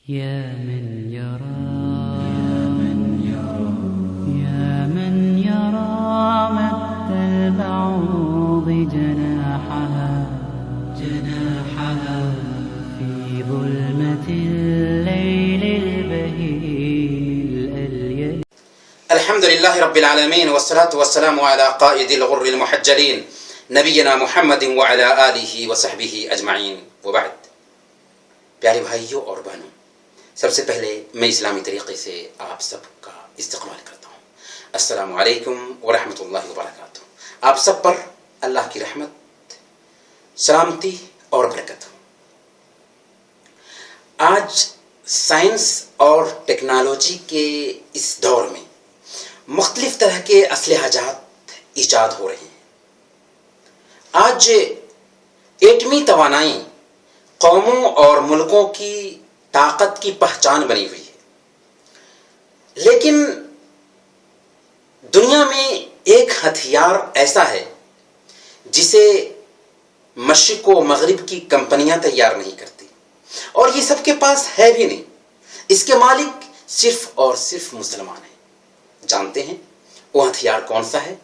يا من يرى مد البعوض جناحها في ظلمة الليل البهيم الأليل. الحمد لله رب العالمين والصلاة والسلام على قائد الغر المحجلين نبينا محمد وعلى آلہ وصحبہ اجمعین وبعد. پیارے بھائیوں اور بہنوں، سب سے پہلے میں اسلامی طریقے سے آپ سب کا استقبال کرتا ہوں. السلام علیکم ورحمۃ اللہ وبرکاتہ. آپ سب پر اللہ کی رحمت، سلامتی اور برکت ہو. آج سائنس اور ٹیکنالوجی کے اس دور میں مختلف طرح کے اسلحہ جات ایجاد ہو رہے ہیں. آج ایٹمی توانائی قوموں اور ملکوں کی طاقت کی پہچان بنی ہوئی ہے، لیکن دنیا میں ایک ہتھیار ایسا ہے جسے مشرق و مغرب کی کمپنیاں تیار نہیں کرتی، اور یہ سب کے پاس ہے بھی نہیں. اس کے مالک صرف اور صرف مسلمان ہیں. جانتے ہیں وہ ہتھیار کون سا ہے؟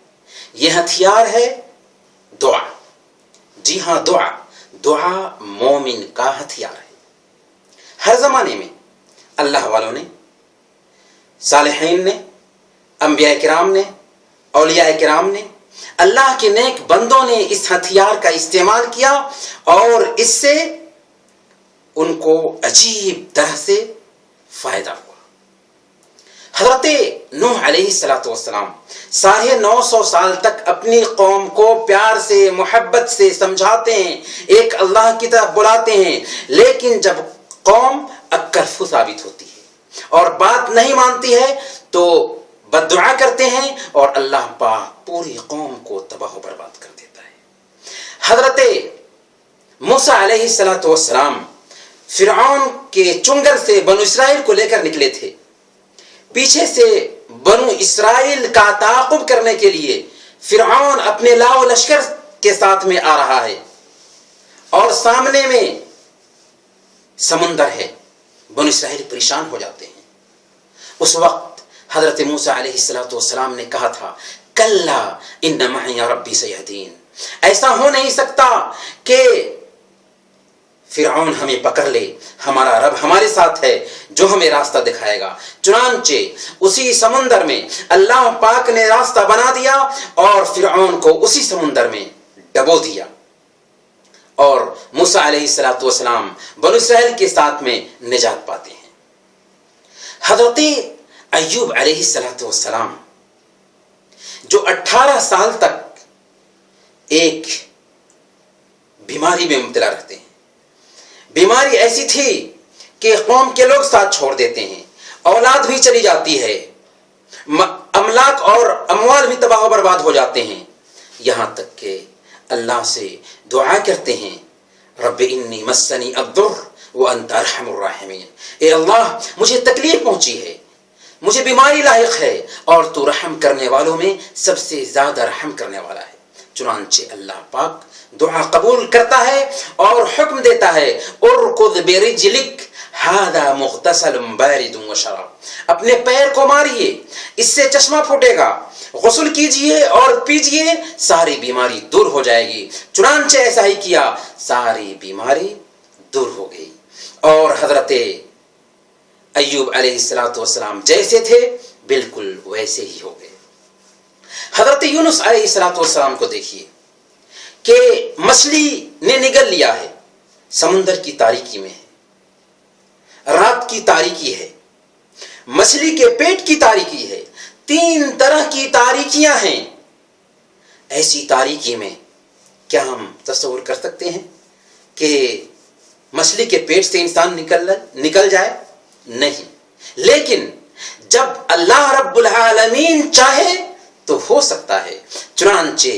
یہ ہتھیار ہے دعا. جی ہاں، دعا مومن کا ہتھیار ہے. ہر زمانے میں اللہ والوں نے، صالحین نے، انبیاء کرام نے، اولیاء کرام نے، اللہ کے نیک بندوں نے اس ہتھیار کا استعمال کیا، اور اس سے ان کو عجیب طرح سے فائدہ ہوا. حضرت نوح علیہ السلام 950 سال تک اپنی قوم کو پیار سے، محبت سے سمجھاتے ہیں، ایک اللہ کی طرف بلاتے ہیں، لیکن جب قوم اکرفو ثابت ہوتی ہے اور بات نہیں مانتی ہے تو بددعا کرتے ہیں، اور اللہ پاک پوری قوم کو تباہ و برباد کر دیتا ہے. حضرت موسیٰ علیہ السلام فرعون کے چنگل سے بنو اسرائیل کو لے کر نکلے تھے. پیچھے سے بنو اسرائیل کا تعاقب کرنے کے لیے فرعون اپنے لاؤ لشکر کے ساتھ میں آ رہا ہے، اور سامنے میں سمندر ہے. بنو اسرائیل پریشان ہو جاتے ہیں. اس وقت حضرت موسیٰ علیہ السلام نے کہا تھا، کلا ان معی ربی سیہدین. ایسا ہو نہیں سکتا کہ فرعون ہمیں پکڑ لے، ہمارا رب ہمارے ساتھ ہے جو ہمیں راستہ دکھائے گا. چنانچہ اسی سمندر میں اللہ پاک نے راستہ بنا دیا اور فرعون کو اسی سمندر میں ڈبو دیا، اور موسیٰ علیہ السلام بنو اسرائیل کے ساتھ میں نجات پاتے ہیں. حضرت ایوب علیہ السلام جو 18 سال تک ایک بیماری میں مبتلا رہتے ہیں. بیماری ایسی تھی کہ قوم کے لوگ ساتھ چھوڑ دیتے ہیں، اولاد بھی چلی جاتی ہے، املاک اور اموال بھی تباہ و برباد ہو جاتے ہیں، یہاں تک کہ اللہ سے دعا کرتے ہیں، رب انی مسنی الضر وانت ارحم الراحمین. اے اللہ، مجھے تکلیف پہنچی ہے، مجھے بیماری لاحق ہے، اور تو رحم کرنے والوں میں سب سے زیادہ رحم کرنے والا ہے. چنانچہ اللہ پاک دعا قبول کرتا ہے اور حکم دیتا ہے، ارکض برجلک ھذا مغتسل بارد وشراب. اپنے پیر کو ماریے، اس سے چشمہ پھوٹے گا، غسل کیجئے اور پیجئے، ساری بیماری دور ہو جائے گی. چنانچہ ایسا ہی کیا، ساری بیماری دور ہو گئی، اور حضرت ایوب علیہ السلام جیسے تھے بالکل ویسے ہی ہو گئے. حضرت یونس علیہ السلام کو دیکھیے کہ مچھلی نے نگل لیا ہے، سمندر کی تاریکی میں ہے، رات کی تاریکی ہے، مچھلی کے پیٹ کی تاریکی ہے، 3 طرح کی تاریکیاں ہیں. ایسی تاریکی میں کیا ہم تصور کر سکتے ہیں کہ مچھلی کے پیٹ سے انسان نکل جائے؟ نہیں. لیکن جب اللہ رب العالمین چاہے تو ہو سکتا ہے. چنانچہ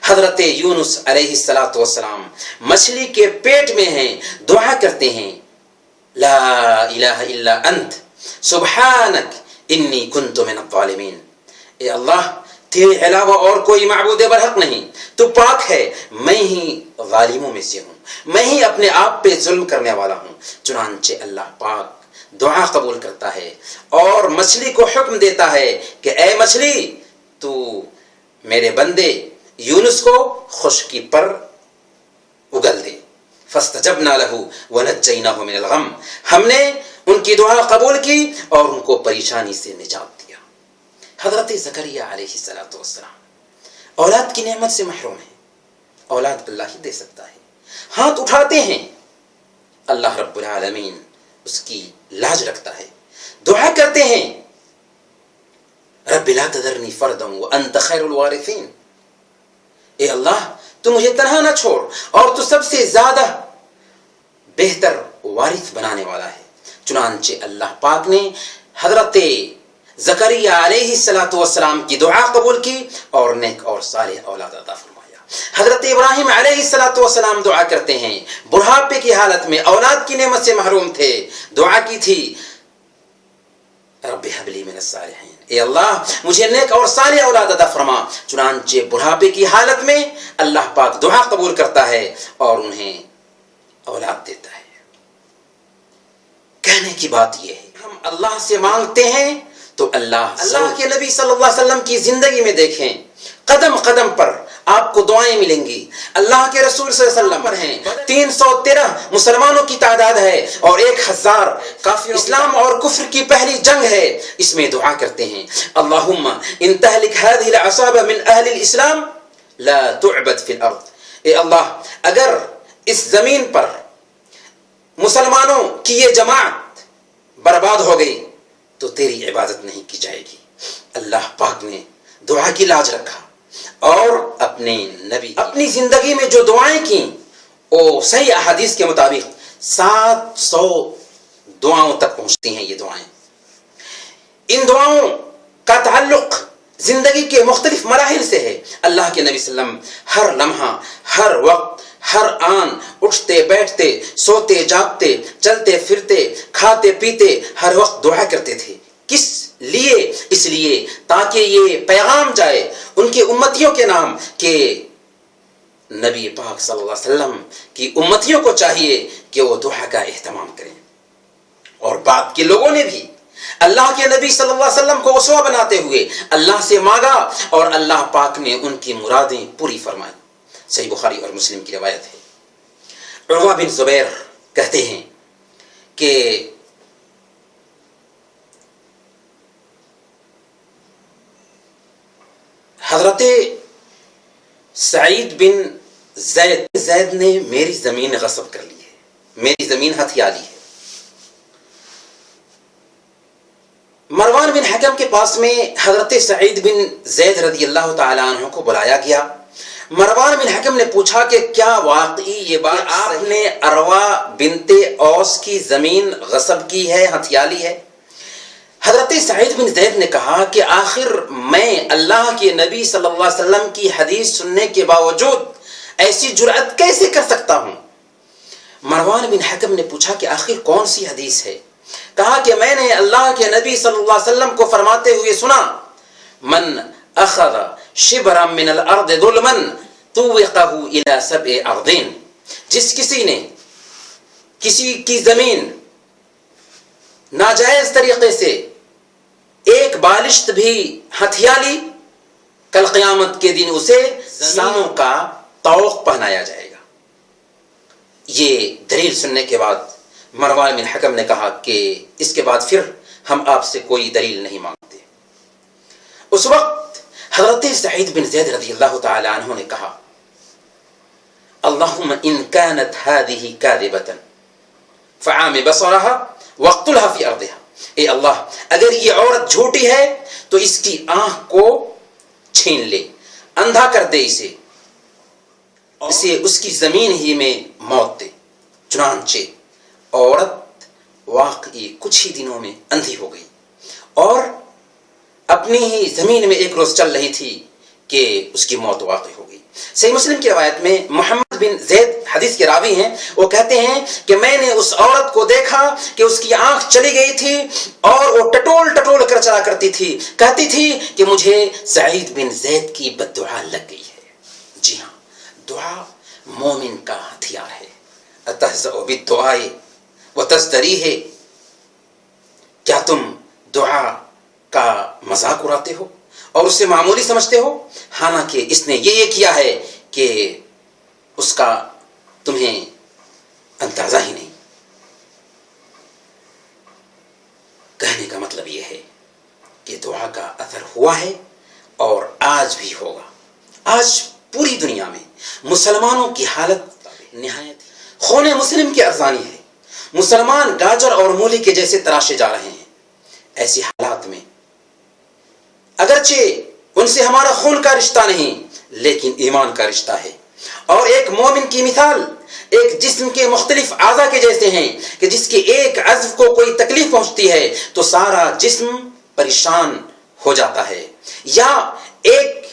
حضرت یونس علیہ السلام مچھلی کے پیٹ میں ہیں، دعا کرتے ہیں، لا الہ الا انت سبحانک انی کنت من الظالمین. اے اللہ، تیرے علاوہ اور کوئی معبود برحق نہیں، تو پاک ہے، میں ہی ظالموں میں سے ہوں، میں ہی اپنے آپ پہ ظلم کرنے والا ہوں۔ چنانچہ اللہ پاک دعا قبول کرتا ہے اور مچھلی کو حکم دیتا ہے کہ اے مچھلی تو میرے بندے یونس کو خشکی پر اگل دے۔ فاستجبنا له ونجيناه من الغم، ہم نے ان کی دعا قبول کی اور ان کو پریشانی سے نجات دیا۔ حضرت زکریا علیہ السلام اولاد کی نعمت سے محروم ہیں، اولاد اللہ ہی دے سکتا ہے، ہاتھ اٹھاتے ہیں، اللہ رب العالمین اس کی لاج رکھتا ہے، دعا کرتے ہیں رب لا تذرنی فردا وانت خیر الوارثین، اے اللہ تو مجھے تنہا نہ چھوڑ اور تو سب سے زیادہ بہتر وارث بنانے والا ہے۔ چنانچہ اللہ پاک نے حضرت زکریا علیہ السلام کی دعا قبول کی اور نیک اور صالح اولاد عطا فرمایا۔ حضرت ابراہیم علیہ السلام دعا کرتے ہیں، بڑھاپے کی حالت میں اولاد کی نعمت سے محروم تھے، دعا کی تھی رب هب لي من الصالحین، اے اللہ مجھے نیک اور صالح اولاد عطا فرما۔ چنانچہ بڑھاپے کی حالت میں اللہ پاک دعا قبول کرتا ہے اور انہیں اولاد دیتا ہے۔ کہنے کی بات یہ ہے ہم اللہ سے مانگتے ہیں تو اللہ کے نبی صلی اللہ علیہ وسلم کی زندگی میں دیکھیں، قدم قدم پر آپ کو دعائیں ملیں گی، اللہ کے رسول صلی اللہ علیہ وسلم پر ہیں۔ 313 مسلمانوں کی تعداد ہے اور 1000 کافر، اسلام اور کفر کی پہلی جنگ ہے، اس میں دعا کرتے ہیں اللہم ان تہلک هذه العصابہ من اہل الاسلام لا تعبد فی الارض، اے اللہ اگر اس زمین پر مسلمانوں کی یہ جماعت برباد ہو گئی تو تیری عبادت نہیں کی جائے گی۔ اللہ پاک نے دعا کی لاج رکھا اور اپنے نبی اپنی زندگی میں جو دعائیں کی وہ صحیح احادیث کے مطابق 700 دعاؤں تک پہنچتی ہیں۔ یہ دعائیں، ان دعاؤں کا تعلق زندگی کے مختلف مراحل سے ہے۔ اللہ کے نبی صلی اللہ علیہ وسلم ہر لمحہ، ہر وقت، ہر آن اٹھتے بیٹھتے، سوتے جاگتے، چلتے پھرتے، کھاتے پیتے، ہر وقت دعا کرتے تھے۔ کس لیے؟ اس لیے تاکہ یہ پیغام جائے ان کے امتیوں کے نام کہ نبی پاک صلی اللہ علیہ وسلم کی امتیوں کو چاہیے کہ وہ دعا کا اہتمام کریں، اور بعد کے لوگوں نے بھی اللہ کے نبی صلی اللہ علیہ وسلم کو اسوہ بناتے ہوئے اللہ سے مانگا اور اللہ پاک نے ان کی مرادیں پوری فرمائی۔ صحیح بخاری اور مسلم کی روایت ہے، عروہ بن زبیر کہتے ہیں کہ حضرت سعید بن زید نے میری زمین غصب کر لی ہے، میری زمین ہتھیا لی ہے۔ مروان بن حکم کے پاس میں حضرت سعید بن زید رضی اللہ تعالی عنہ کو بلایا گیا۔ مروان بن حکم نے پوچھا کہ کیا واقعی یہ بات آپ نے عروہ بنت اوس کی زمین غصب کی ہے، ہتھیا لی ہے؟ حضرت سعید بن زید نے کہا کہ آخر میں اللہ کے نبی صلی اللہ علیہ وسلم کی حدیث سننے کے باوجود ایسی جرأت کیسے کر سکتا ہوں؟ مروان بن حکم نے پوچھا کہ آخر کون سی حدیث ہے؟ کہا کہ میں نے اللہ کے نبی صلی اللہ علیہ وسلم کو فرماتے ہوئے سنا، من اخذ شبرا من الارض ظلما طوقه الى 7 ارضین، جس کسی نے کسی کی زمین ناجائز طریقے سے ایک بالشت بھی ہتھیا لی، کل قیامت کے دن اسے زمینوں کا طوق پہنایا جائے گا۔ یہ دلیل سننے کے بعد مروان بن حکم نے کہا کہ اس کے بعد پھر ہم آپ سے کوئی دلیل نہیں مانگتے۔ اس وقت حضرت سعید بن زید رضی اللہ تعالی عنہ نے کہا اللہم ان كانت هذه كاذبة فعام بصرها واقتلها في ارضها، اے اللہ اگر یہ عورت جھوٹی ہے تو اس کی آنکھ کو چھین لے، اندھا کر دے اسے اس کی زمین ہی میں موت دے۔ چنانچہ عورت واقعی کچھ ہی دنوں میں اندھی ہو گئی اور اپنی ہی زمین میں ایک روز چل رہی تھی کہ اس کی موت واقع ہو گئی۔ صحیح مسلم کی روایت میں محمد بن زید حدیث کے راوی ہیں، وہ کہتے ہیں کہ میں نے اس عورت کو دیکھا کہ اس کی آنکھ چلی گئی تھی اور وہ ٹٹول ٹٹول کر چلا کرتی تھی، کہتی تھی کہ مجھے سعید بن زید کی بد دعا لگ گئی ہے۔ جی ہاں، دعا مومن کا ہتھیار ہے۔ اتہزؤ بالدعاء وتزدریہ، کیا تم دعا کا مذاق اڑاتے ہو اور اسے معمولی سمجھتے ہو، حالانکہ اس نے یہ کیا ہے کہ اس کا تمہیں اندازہ ہی نہیں۔ کہنے کا مطلب یہ ہے کہ دعا کا اثر ہوا ہے اور آج بھی ہوگا۔ آج پوری دنیا میں مسلمانوں کی حالت نہایت خون مسلم کی ارزانی ہے۔ مسلمان گاجر اور مولی کے جیسے تراشے جا رہے ہیں۔ ایسی حالات میں اگرچہ ان سے ہمارا خون کا رشتہ نہیں، لیکن ایمان کا رشتہ ہے۔ اور ایک مومن کی مثال ایک جسم کے مختلف اعضاء کے جیسے ہیں کہ جس کے ایک عضو کو کوئی تکلیف پہنچتی ہے تو سارا جسم پریشان ہو جاتا ہے، یا ایک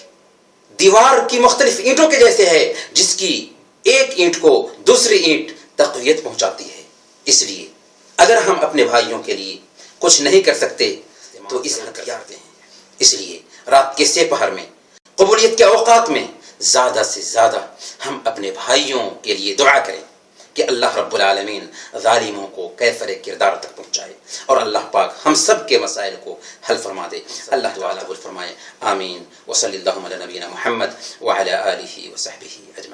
دیوار کی مختلف اینٹوں کے جیسے ہے جس کی ایک اینٹ کو دوسری اینٹ تقویت پہنچاتی ہے۔ اس لیے اگر ہم اپنے بھائیوں کے لیے کچھ نہیں کر سکتے تو اس ہتھیار دیں۔ اس لیے رات کے سپہر میں، قبولیت کے اوقات میں زیادہ سے زیادہ ہم اپنے بھائیوں کے لیے دعا کریں کہ اللہ رب العالمین ظالموں کو کیفر کردار تک پہنچائے اور اللہ پاک ہم سب کے مسائل کو حل فرما دے۔ اللہ تعالیٰ قبول فرمائے، آمین۔ وصلی اللہ علی نبینا محمد وعلی آلہ وصحبہ اجمعین۔